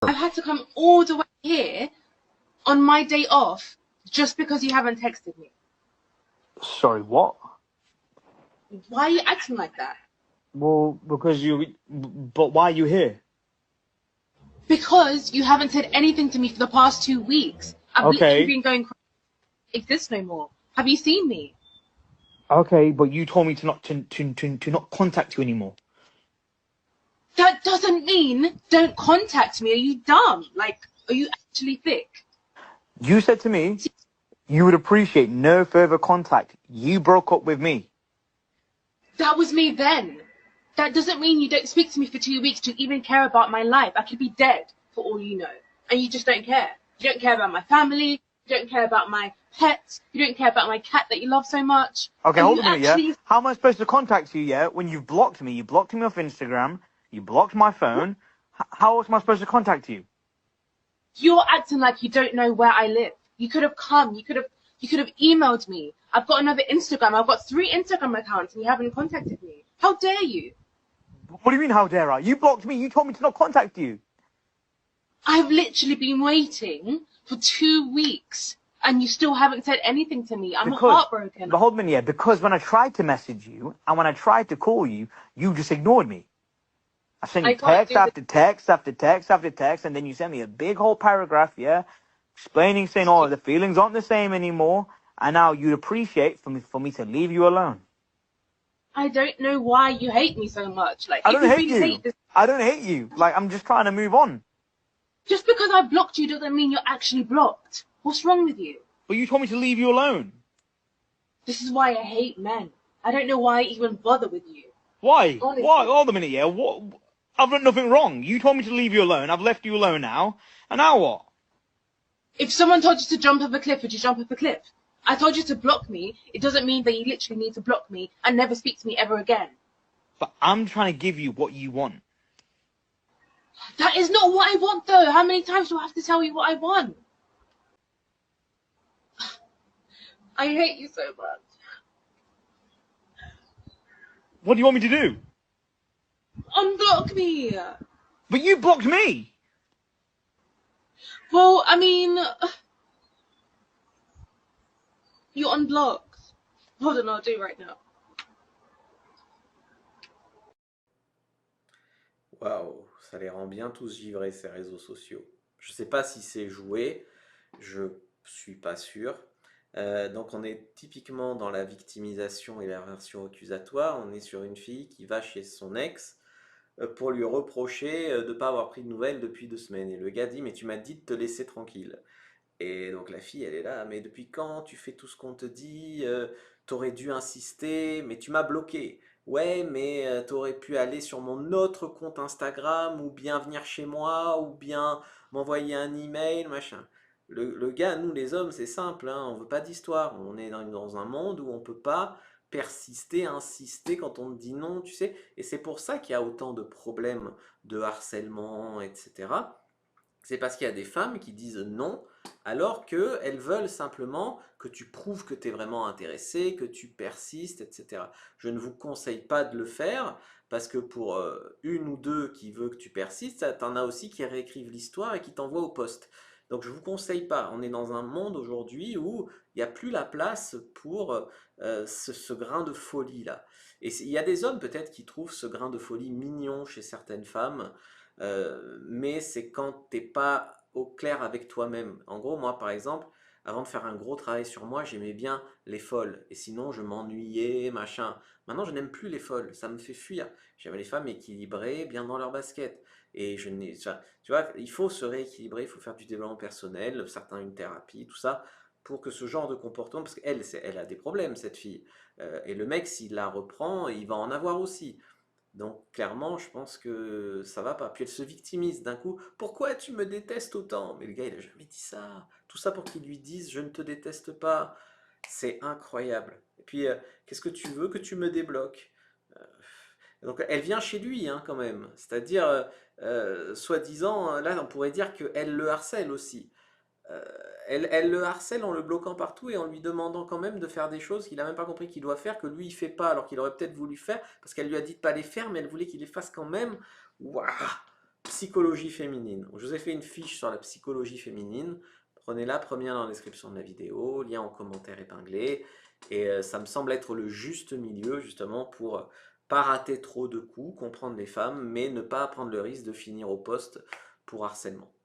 I've had to come all the way here on my day off just because you haven't texted me. Sorry, what? Why are you acting like that? Well, because you. But why are you here? Because you haven't said anything to me for the past 2 weeks. I've literally Okay, been going crazy. Exist no more. Have you seen me? okay, but you told me to not contact you anymore. That doesn't mean don't contact me. Are you dumb? Like, are you actually thick? You said to me you would appreciate no further contact. You broke up with me. That was me then. That doesn't mean you don't speak to me for 2 weeks to even care about my life. I could be dead for all you know. And you just don't care. You don't care about my family. You don't care about my pets. You don't care about my cat that you love so much. Okay, Are hold you a minute, yeah? actually... How am I supposed to contact you, yeah, when you've blocked me? You blocked me off Instagram. You blocked my phone. How else am I supposed to contact you? You're acting like you don't know where I live. You could have come. You could have emailed me. I've got another Instagram. I've got 3 Instagram accounts and you haven't contacted me. How dare you? What do you mean, how dare I? You blocked me. You told me to not contact you. I've literally been waiting for 2 weeks and you still haven't said anything to me. I'm Because, heartbroken. but hold a minute, yeah, because when I tried to message you and when I tried to call you, you just ignored me. I sent you I can't text do this. after text after text after text, and then you sent me a big whole paragraph, yeah, explaining, saying, "Oh, the feelings aren't the same anymore," and now you'd appreciate for me to leave you alone. I don't know why you hate me so much. Like, I if don't you hate really hate you. this, I don't hate you. Like, I'm just trying to move on. just because I blocked you doesn't mean you're actually blocked. What's wrong with you? But you told me to leave you alone. This is why I hate men. I don't know why I even bother with you. Why? Why? Honestly. Hold a minute, yeah. What? I've done nothing wrong. You told me to leave you alone. I've left you alone now. And now what? If someone told you to jump off a cliff, would you jump off a cliff? I told you to block me. It doesn't mean that you literally need to block me and never speak to me ever again. But I'm trying to give you what you want. That is not what I want, though. How many times do I have to tell you what I want? I hate you so much. What do you want me to do? Unblock me. But you blocked me. Well, I mean, you unblocked. Hold on, I'll do it right now. Waouh, ça les rend bien tous givrés ces réseaux sociaux. Je sais pas si c'est joué, je suis pas sûr. Donc on est typiquement dans la victimisation et la version accusatoire. On est sur une fille qui va chez son ex pour lui reprocher de ne pas avoir pris de nouvelles depuis 2 semaines. Et le gars dit mais tu m'as dit de te laisser tranquille. Et donc la fille elle est là mais depuis quand tu fais tout ce qu'on te dit, t'aurais dû insister mais tu m'as bloqué. Ouais, mais t'aurais pu aller sur mon autre compte Instagram ou bien venir chez moi ou bien m'envoyer un email, machin. Le gars, nous les hommes, c'est simple, hein, on veut pas d'histoire. On est dans un monde où on peut pas persister, insister quand on te dit non, tu sais. Et c'est pour ça qu'il y a autant de problèmes de harcèlement, etc. C'est parce qu'il y a des femmes qui disent non, alors qu'elles veulent simplement que tu prouves que tu es vraiment intéressé, que tu persistes, etc. Je ne vous conseille pas de le faire, parce que pour une ou deux qui veut que tu persistes, t'en as aussi qui réécrivent l'histoire et qui t'envoient au poste. Donc je ne vous conseille pas. On est dans un monde aujourd'hui où il n'y a plus la place pour ce grain de folie là. Et il y a des hommes peut-être qui trouvent ce grain de folie mignon chez certaines femmes, mais c'est quand t'es pas au clair avec toi-même. En gros, moi par exemple, avant de faire un gros travail sur moi, j'aimais bien les folles. Et sinon, je m'ennuyais, machin. Maintenant, je n'aime plus les folles. Ça me fait fuir. J'aime les femmes équilibrées, bien dans leur basket. Et je n'ai, enfin, tu vois, il faut se rééquilibrer, il faut faire du développement personnel, certains une thérapie, tout ça, pour que ce genre de comportement, parce qu'elle, elle a des problèmes, cette fille. Et le mec, s'il la reprend, il va en avoir aussi. Donc clairement, je pense que ça va pas. Puis elle se victimise d'un coup. Pourquoi tu me détestes autant? Mais le gars, il a jamais dit ça. Tout ça pour qu'il lui dise je ne te déteste pas. C'est incroyable. Et puis, qu'est-ce que tu veux que tu me débloques? Euh, donc elle vient chez lui hein, quand même. C'est-à-dire, soi-disant, là on pourrait dire qu'elle le harcèle aussi. Euh, elle le harcèle en le bloquant partout et en lui demandant quand même de faire des choses qu'il n'a même pas compris qu'il doit faire, que lui il fait pas, alors qu'il aurait peut-être voulu faire, parce qu'elle lui a dit de pas les faire, mais elle voulait qu'il les fasse quand même. Waouh! psychologie féminine. Je vous ai fait une fiche sur la psychologie féminine. Prenez-la, prenez-la dans la description de la vidéo, lien en commentaire épinglé. Et ça me semble être le juste milieu, justement, pour pas rater trop de coups, comprendre les femmes, mais ne pas prendre le risque de finir au poste pour harcèlement.